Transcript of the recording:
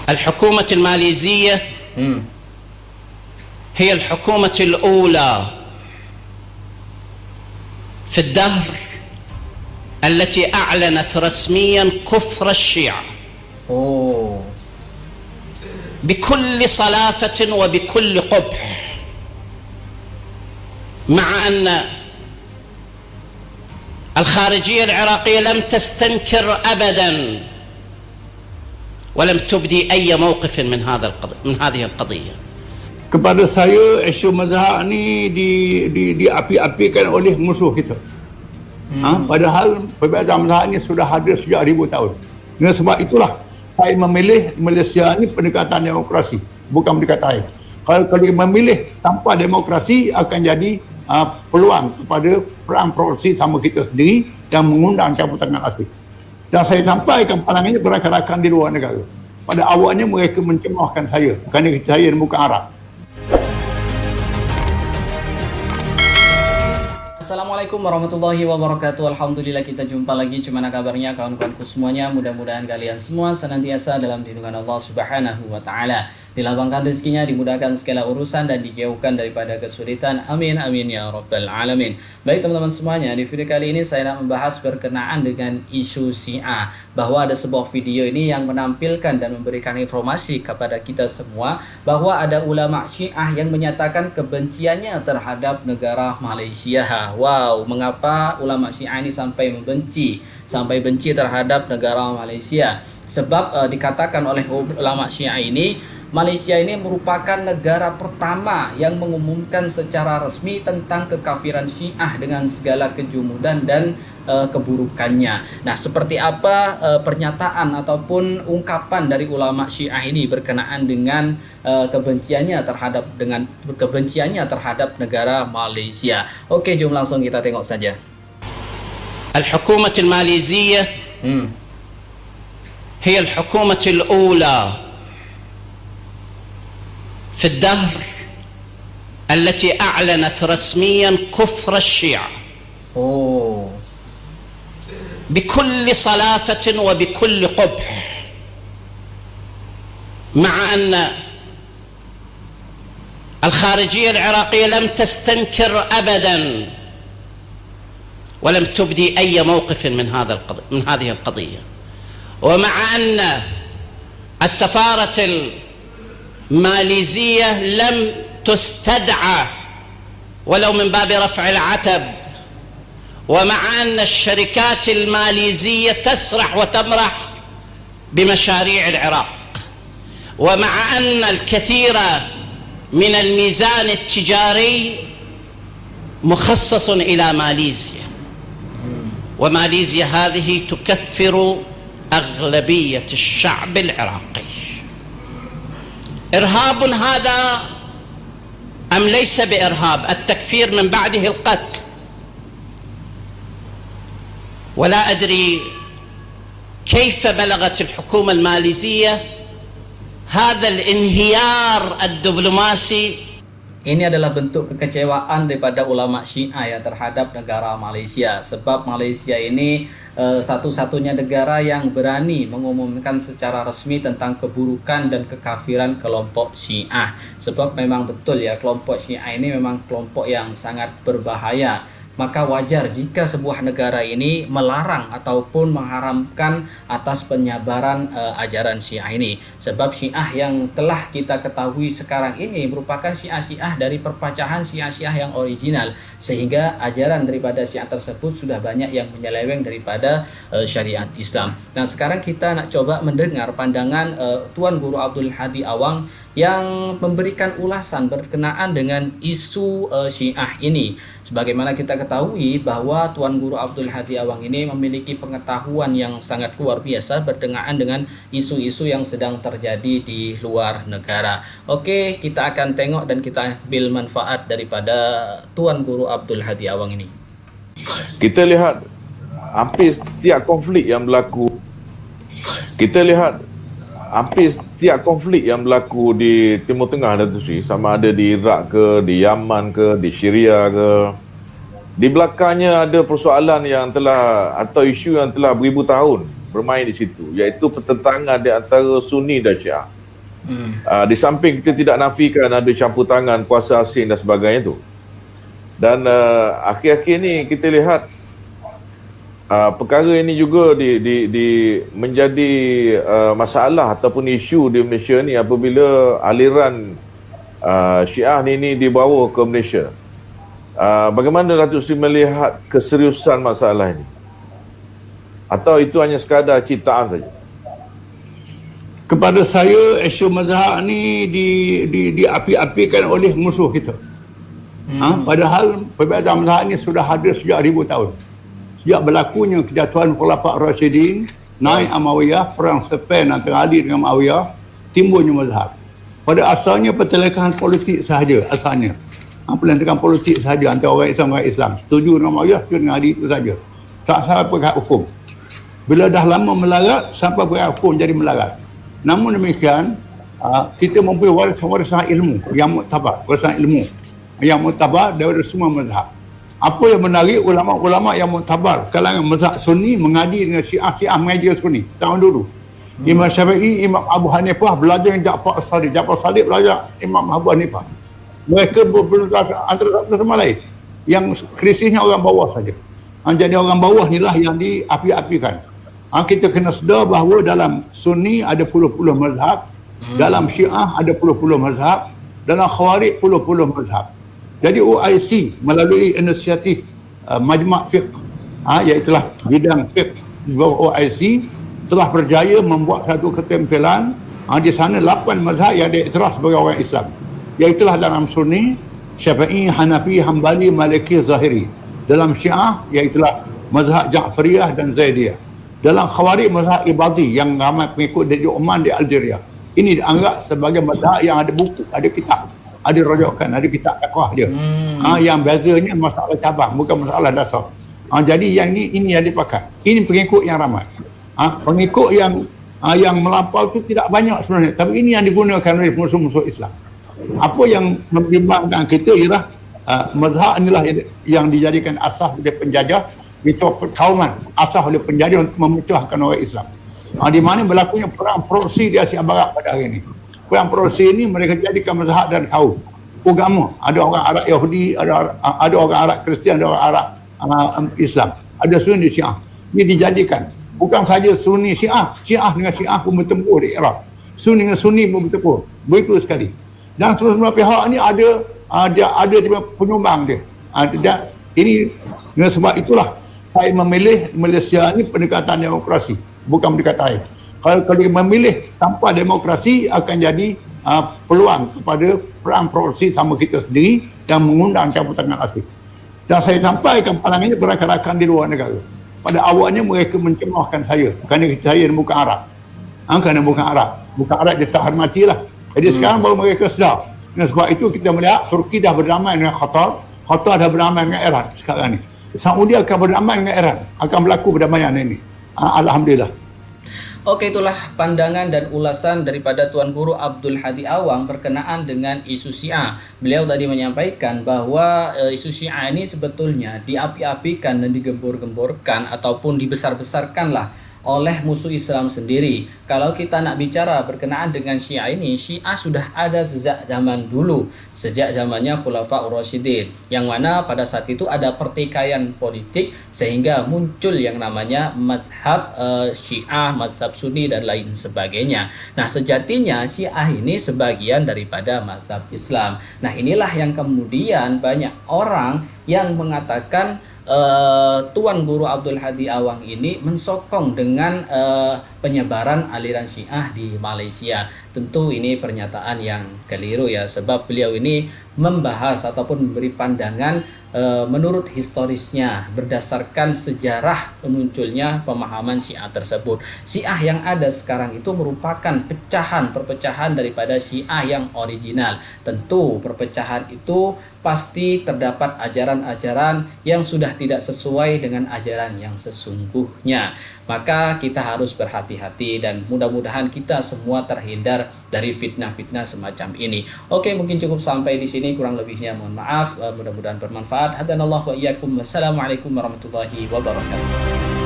الحكومة الماليزية هي الحكومة الأولى في الدهر التي أعلنت رسميا كفر الشيعة بكل صلافة وبكل قبح، مع أن الخارجية العراقية لم تستنكر أبدا ولم تبدي أي موقف من هذه القضية. Kepada saya, isu mazhab ni diapi-apikan oleh musuh kita. Padahal perbezaan mazhab ni sudah ada sejak 1000 tahun. Dengan sebab itulah saya memilih Malaysia ni pendekatan demokrasi, bukan pendekatan lain. Kalau memilih tanpa demokrasi akan jadi peluang kepada perang proksi sama kita sendiri yang mengundang campur tangan asing. Dan saya sampaikan pandangannya berakan-rakan di luar negara. Pada awalnya mereka mencemahkan saya kerana saya bukan Arab. Assalamualaikum warahmatullahi wabarakatuh. Alhamdulillah kita jumpa lagi. Gimana kabarnya kawan-kawanku semuanya? Mudah-mudahan kalian semua senantiasa dalam lindungan Allah Subhanahu wa taala. Dilapangkan rezekinya, dimudahkan segala urusan dan dijauhkan daripada kesulitan. Amin amin ya rabbal alamin. Baik teman-teman semuanya, di video kali ini saya nak membahas berkenaan dengan isu Syiah, bahwa ada sebuah video ini yang menampilkan dan memberikan informasi kepada kita semua bahwa ada ulama Syiah yang menyatakan kebenciannya terhadap negara Malaysia. Wow, mengapa ulama Syiah ini sampai benci terhadap negara Malaysia? Sebab dikatakan oleh ulama Syiah ini, Malaysia ini merupakan negara pertama yang mengumumkan secara resmi tentang kekafiran Syiah dengan segala kejumudan dan keburukannya. Nah, seperti apa pernyataan ataupun ungkapan dari ulama Syiah ini berkenaan dengan kebenciannya terhadap negara Malaysia? Oke, jom langsung kita tengok saja. الحكومة الماليزية هي الحكومة الأولى في الدهر التي أعلنت رسميا كفر الشيعة بكل صلافة وبكل قبح، مع أن الخارجية العراقية لم تستنكر أبدا ولم تبدي أي موقف من هذه القضية، ومع أن السفارة الماليزية لم تستدعى ولو من باب رفع العتب، ومع أن الشركات الماليزية تسرح وتمرح بمشاريع العراق، ومع أن الكثير من الميزان التجاري مخصص إلى ماليزيا، وماليزيا هذه تكفر أغلبية الشعب العراقي. إرهاب هذا أم ليس بإرهاب؟ التكفير من بعده القتل. ولا أدري كيف بلغت الحكومة الماليزية هذا الانهيار الدبلوماسي. Ini adalah bentuk kekecewaan daripada ulama Syiah ya terhadap negara Malaysia. Sebab Malaysia ini satu-satunya negara yang berani mengumumkan secara resmi tentang keburukan dan kekafiran kelompok Syiah. Sebab memang betul ya, kelompok Syiah ini memang kelompok yang sangat berbahaya. Maka wajar jika sebuah negara ini melarang ataupun mengharamkan atas penyebaran ajaran Syiah ini. Sebab Syiah yang telah kita ketahui sekarang ini merupakan Syiah dari perpecahan Syiah yang original, sehingga ajaran daripada Syiah tersebut sudah banyak yang menyeleweng daripada syariat Islam. Nah, sekarang kita nak coba mendengar pandangan Tuan Guru Abdul Hadi Awang yang memberikan ulasan berkenaan dengan isu Syiah ini. Sebagaimana kita ketahui bahwa Tuan Guru Abdul Hadi Awang ini memiliki pengetahuan yang sangat luar biasa berkenaan dengan isu-isu yang sedang terjadi di luar negara. Oke, kita akan tengok dan kita ambil manfaat daripada Tuan Guru Abdul Hadi Awang ini. Kita lihat hampir setiap konflik yang berlaku. Di Timur Tengah, Datuk Seri, sama ada di Iraq ke, di Yaman ke, di Syria ke, di belakangnya ada persoalan yang telah atau isu yang telah beribu tahun bermain di situ, iaitu pertentangan di antara Sunni dan Syiah. Di samping kita tidak nafikan ada campur tangan kuasa asing dan sebagainya itu. Dan akhir-akhir ni kita lihat perkara ini juga menjadi masalah ataupun isu di Malaysia ni apabila aliran Syiah ni dibawa ke Malaysia. Bagaimana Datuk Seri melihat keseriusan masalah ini? Atau itu hanya sekadar ciptaan saja? Kepada saya, isu mazhab ni diapi-apikan oleh musuh kita. Padahal perbezaan mazhab ni sudah ada sejak ribu tahun. Sejak berlakunya kejatuhan Khulafa' Rasyidin, naik Amawiyah, perang Siffin antara Ali dengan Muawiyah, timbulnya mazhab. Pada asalnya pertelekahan politik sahaja asalnya. Pelantikan politik sahaja antara orang Islam dengan Islam. Setuju dengan Muawiyah, setuju dengan Ali, itu saja. Tak sampai perkara hukum. Bila dah lama melarat, sampai perkara hukum jadi melarat. Namun demikian, kita mempunyai warisan ilmu yang muktabar, warisan ilmu yang muktabar daripada semua mazhab. Apa yang menarik, ulama-ulama yang muktabar kalangan mazhab Sunni mengadi dengan Syiah mengaji Sunni tahun dulu. Imam Syafi'i, Imam Abu Hanifah belajar dengan Ja'far As-Sadiq, Ja'far As-Sadiq belajar Imam Abu Hanifah. Mereka antara satu sama lain. Yang krisisnya orang bawah saja. Jadi orang bawah inilah yang diapi-apikan. Kita kena sedar bahawa dalam Sunni ada puluh-puluh mazhab, dalam Syiah ada puluh-puluh mazhab, dalam Khawarij puluh-puluh mazhab. Jadi OIC melalui inisiatif Majma' Fiqh, iaitulah bidang fiqh di bawah OIC, telah berjaya membuat satu ketempelan di sana 8 mazhab yang diiktiraf sebagai orang Islam. Iaitulah dalam Sunni, Syafi'i, Hanafi, Hambali, Maliki, Zahiri. Dalam Syiah, iaitulah mazhab Ja'fariyah dan Zaidiyah. Dalam Khawarij, mazhab Ibadi yang ramai pengikut dari Oman, di Algeria. Ini dianggap sebagai mazhab yang ada buku, ada kitab, ada rujukan, ada kitab fiqh dia. Yang bezanya masalah cabang, bukan masalah dasar. Jadi yang ini yang dipakai. Ini pengikut yang ramai. Pengikut yang melampau itu tidak banyak sebenarnya, tapi ini yang digunakan oleh musuh-musuh Islam. Apa yang membimbangkan kita ialah mazhab inilah yang dijadikan asas oleh penjajah, itu perkauman asas oleh penjajah untuk memecahkan orang Islam. Di mana berlakunya perang proksi di Asia Barat pada hari ini. Perang proksi ini mereka jadikan mazhab dan kaum agama. Ada orang Arab Yahudi, ada orang Arab Kristian, ada orang Arab Islam, ada Sunni Syiah. Ini dijadikan bukan saja Sunni Syiah, Syiah dengan Syiah pun bertempur di Iraq, Sunni dengan Sunni pun bertempur, begitu sekali. Dan semua pihak ini ada penyumbang dia. Dan ini dengan sebab itulah saya memilih Malaysia ini pendekatan demokrasi, bukan pendekatan lain. Kalau memilih tanpa demokrasi akan jadi peluang kepada perang proksi sama kita sendiri yang mengundang campur tangan asing. Dan saya sampaikan pandangannya berakan-rakan di luar negara. Pada awalnya mereka mencemahkan saya kerana saya bukan Arab. Kerana bukan Arab dia tak hormatilah. Jadi sekarang baru mereka sedar. Dan sebab itu kita melihat Turki dah berdamai dengan Qatar dah berdamai dengan Iran sekarang ni. Saudi akan berdamai dengan Iran, akan berlaku perdamaian ini. Alhamdulillah. Oke, itulah pandangan dan ulasan daripada Tuan Guru Abdul Hadi Awang berkenaan dengan isu Syiah. Beliau tadi menyampaikan bahwa isu Syiah ini sebetulnya diapi-apikan dan digembor-gemborkan ataupun dibesar-besarkanlah oleh musuh Islam sendiri. Kalau kita nak bicara berkenaan dengan Syiah ini, Syiah sudah ada sejak zaman dulu, sejak zamannya Khulafa' Rasyidin, yang mana pada saat itu ada pertikaian politik sehingga muncul yang namanya mazhab Syiah, mazhab Sunni dan lain sebagainya. Nah, sejatinya Syiah ini sebagian daripada mazhab Islam. Nah, inilah yang kemudian banyak orang yang mengatakan Tuan Guru Abdul Hadi Awang ini mensokong dengan penyebaran aliran Syiah di Malaysia. Tentu ini pernyataan yang keliru ya, sebab beliau ini membahas ataupun memberi pandangan menurut historisnya berdasarkan sejarah munculnya pemahaman Syiah tersebut. Syiah yang ada sekarang itu merupakan perpecahan daripada Syiah yang original. Tentu perpecahan itu pasti terdapat ajaran-ajaran yang sudah tidak sesuai dengan ajaran yang sesungguhnya. Maka kita harus berhati-hati dan mudah-mudahan kita semua terhindar dari fitnah-fitnah semacam ini. Oke, mungkin cukup sampai di sini, kurang lebihnya mohon maaf. Mudah-mudahan bermanfaat. Hadanallahu wa iyyakum. Wassalamualaikum warahmatullahi wabarakatuh.